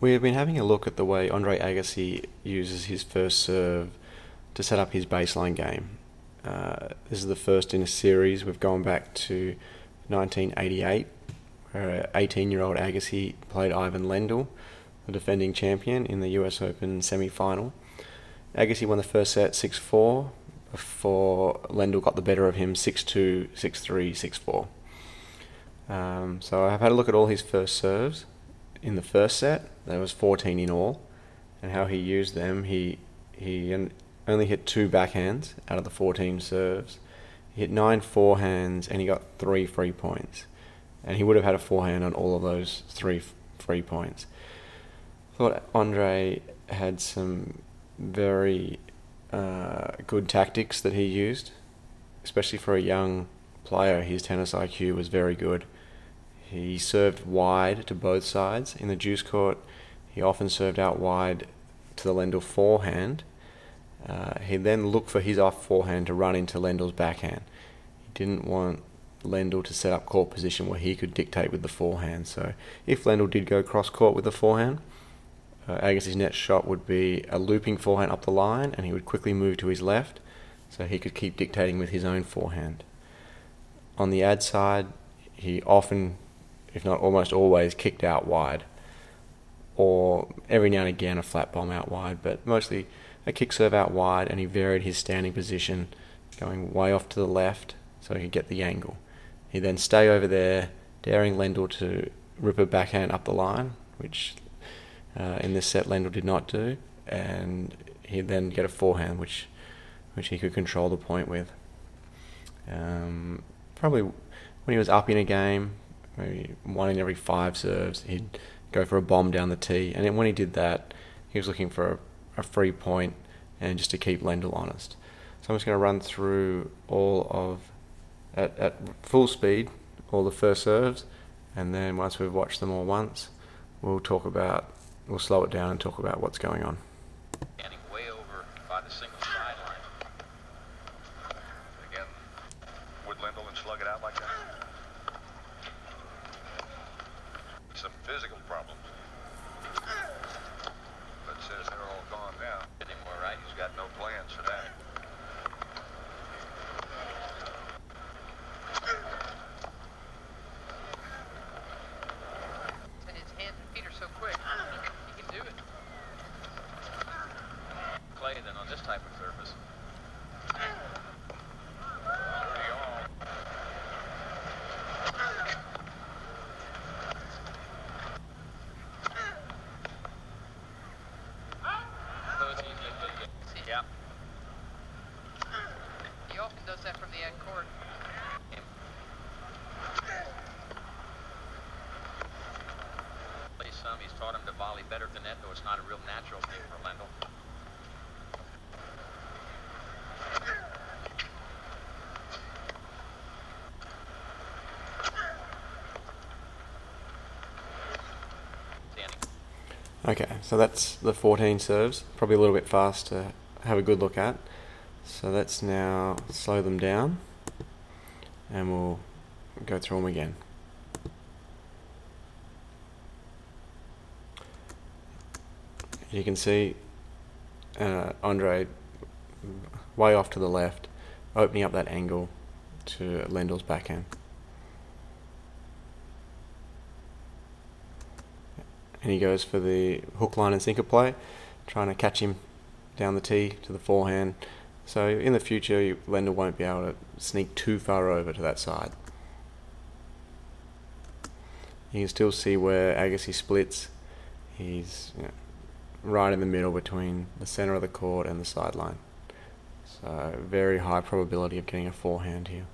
We have been having a look at the way Andre Agassi uses his first serve to set up his baseline game. This is the first in a series. We've gone back to 1988, where 18-year-old Agassi played Ivan Lendl, the defending champion, in the US Open semi-final. Agassi won the first set 6-4 before Lendl got the better of him 6-2, 6-3, 6-4. So I've had a look at all his first serves. In the first set, there was 14 in all, and how he used them. He only hit 2 backhands out of the 14 serves. He hit 9 forehands, and he got 3 free points. And he would have had a forehand on all of those 3 free points. I thought Andre had some very good tactics that he used, especially for a young player. His tennis IQ was very good. He served wide to both sides. In the deuce court, he often served out wide to the Lendl forehand. He then looked for his off forehand to run into Lendl's backhand. He didn't want Lendl to set up court position where he could dictate with the forehand. So if Lendl did go cross court with the forehand, Agassi's next shot would be a looping forehand up the line, and he would quickly move to his left so he could keep dictating with his own forehand. On the ad side, he often, if not almost always, kicked out wide, or every now and again a flat bomb out wide, but mostly a kick serve out wide, and he varied his standing position, going way off to the left so he could get the angle. He'd then stay over there, daring Lendl to rip a backhand up the line, which in this set Lendl did not do, and he'd then get a forehand which he could control the point with. Probably when he was up in a game, maybe 1 in every 5 serves, he'd go for a bomb down the tee, and then when he did that, he was looking for a free point and just to keep Lendl honest. So I'm just going to run through all of, at full speed, all the first serves, and then once we've watched them all once, we'll slow it down and talk about what's going on. Standing way over by the single sideline. Again, would Lendl and slug it out like that? Some physical problems. But since they're all gone now, anymore, right? He's got no plans for that. And his hands and feet are so quick. He can do it. Clay than on this type of surface. Yeah. He often does that from the end court. He's taught him to volley better than that, though it's not a real natural thing for Lendl. Okay, so that's the 14 serves, probably a little bit fast to have a good look at. So let's now slow them down, and we'll go through them again. You can see Andre way off to the left, opening up that angle to Lendl's backhand. And he goes for the hook, line and sinker play, trying to catch him down the tee to the forehand. So in the future, Lendl won't be able to sneak too far over to that side. You can still see where Agassi splits. He's right in the middle between the centre of the court and the sideline. So very high probability of getting a forehand here.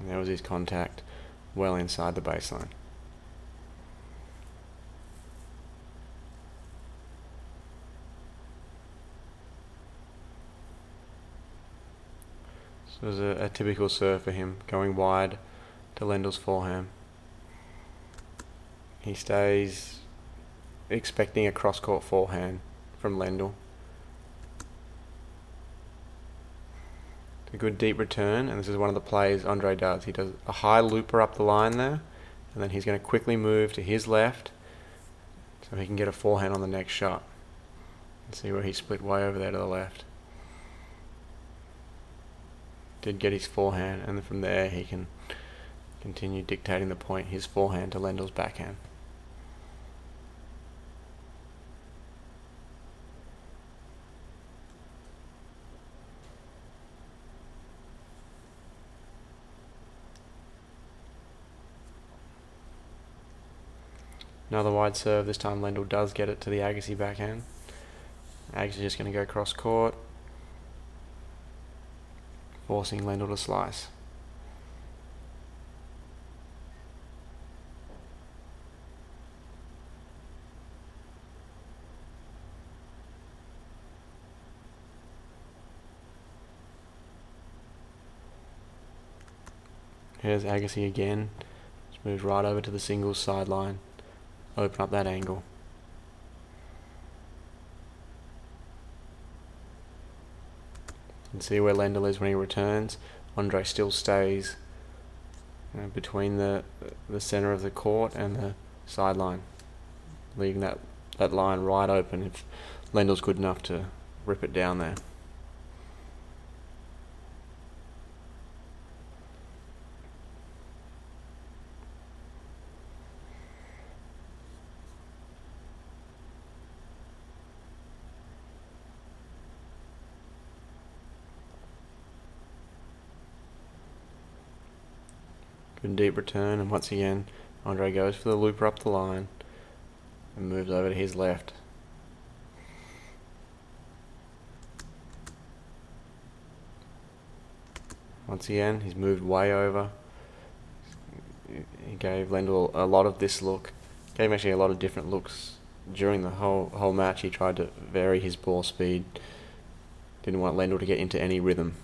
And there was his contact well inside the baseline. So it was a typical serve for him, going wide to Lendl's forehand. He stays expecting a cross-court forehand from Lendl. a good deep return, and this is one of the plays Andre does. He does a high looper up the line there, and then he's going to quickly move to his left so he can get a forehand on the next shot. And see where he split way over there to the left. Did get his forehand, and then from there he can continue dictating the point, his forehand to Lendl's backhand. Another wide serve, this time Lendl does get it to the Agassi backhand. Agassi just going to go cross court, forcing Lendl to slice. Here's Agassi again, just moves right over to the singles sideline, open up that angle. You can see where Lendl is when he returns. Andre still stays between the center of the court and the sideline, leaving that line right open if Lendl's good enough to rip it down there. Good deep return, and once again Andre goes for the looper up the line and moves over to his left. Once again he's moved way over. He gave Lendl a lot of this look, gave him actually a lot of different looks during the whole match. He tried to vary his ball speed, didn't want Lendl to get into any rhythm,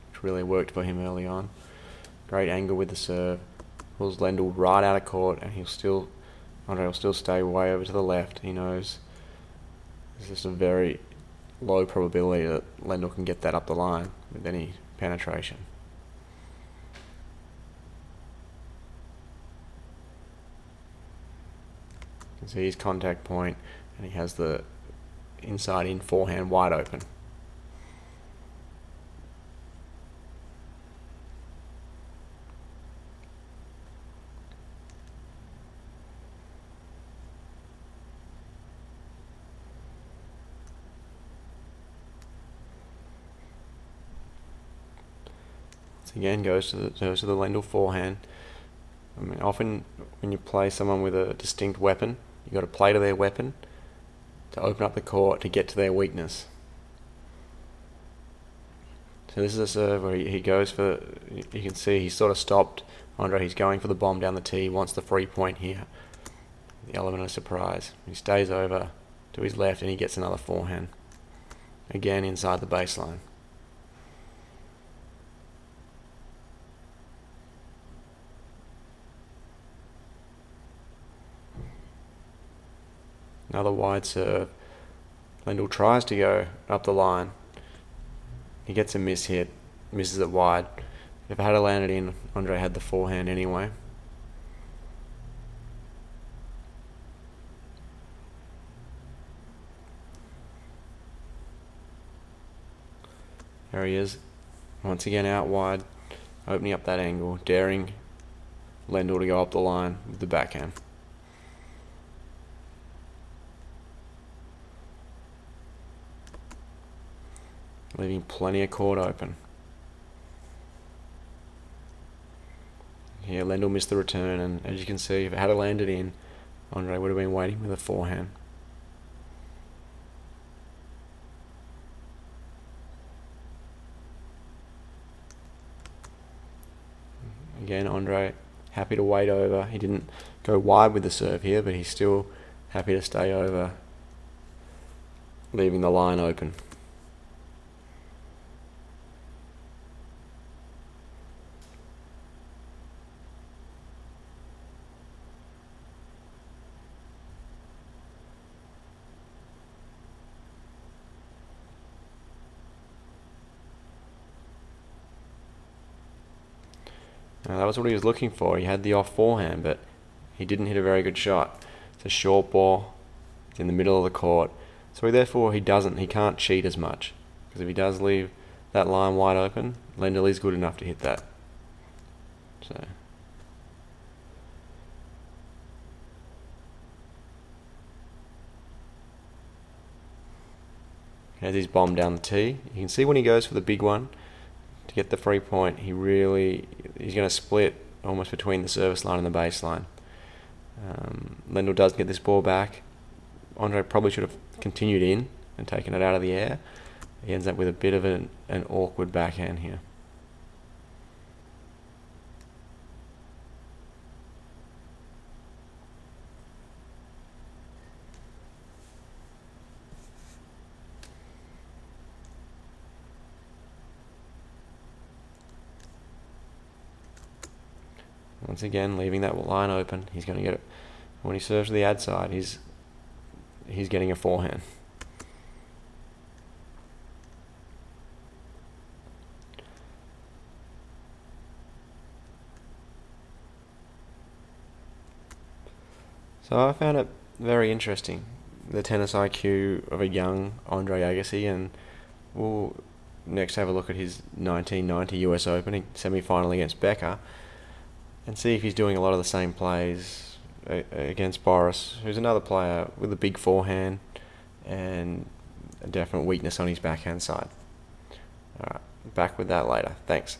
which really worked for him early on. Great angle with the serve, pulls Lendl right out of court, and Andre will still stay way over to the left. He knows there's just a very low probability that Lendl can get that up the line with any penetration. You can see his contact point, and he has the inside in forehand wide open. Again, goes to the Lendl forehand. I mean, often when you play someone with a distinct weapon, you've got to play to their weapon to open up the court to get to their weakness. So this is a serve where he goes for, you can see he's sort of stopped Andre. He's going for the bomb down the tee, wants the free point here. The element of surprise. He stays over to his left and he gets another forehand. Again inside the baseline. Another wide serve. Lendl tries to go up the line. He gets a miss hit, misses it wide. If it had landed in, Andre had the forehand anyway. There he is, once again out wide, opening up that angle, daring Lendl to go up the line with the backhand. Leaving plenty of court open. Here Lendl missed the return, and as you can see, if it had landed in, Andre would have been waiting with a forehand. Again, Andre happy to wait over. He didn't go wide with the serve here, but he's still happy to stay over, leaving the line open. That was what he was looking for. He had the off forehand, but he didn't hit a very good shot. It's a short ball. It's in the middle of the court. So he can't cheat as much. Because if he does leave that line wide open, Lendl is good enough to hit that. So has his bomb down the tee. You can see when he goes for the big one to get the free point, he's going to split almost between the service line and the baseline. Lendl does get this ball back. Andre probably should have continued in and taken it out of the air. He ends up with a bit of an awkward backhand here. Once again, leaving that line open. He's going to get it. When he serves to the ad side, he's getting a forehand. So I found it very interesting, the tennis IQ of a young Andre Agassi, and we'll next have a look at his 1990 US Open semi-final against Becker and see if he's doing a lot of the same plays against Boris, who's another player with a big forehand and a definite weakness on his backhand side. Alright, back with that later. Thanks.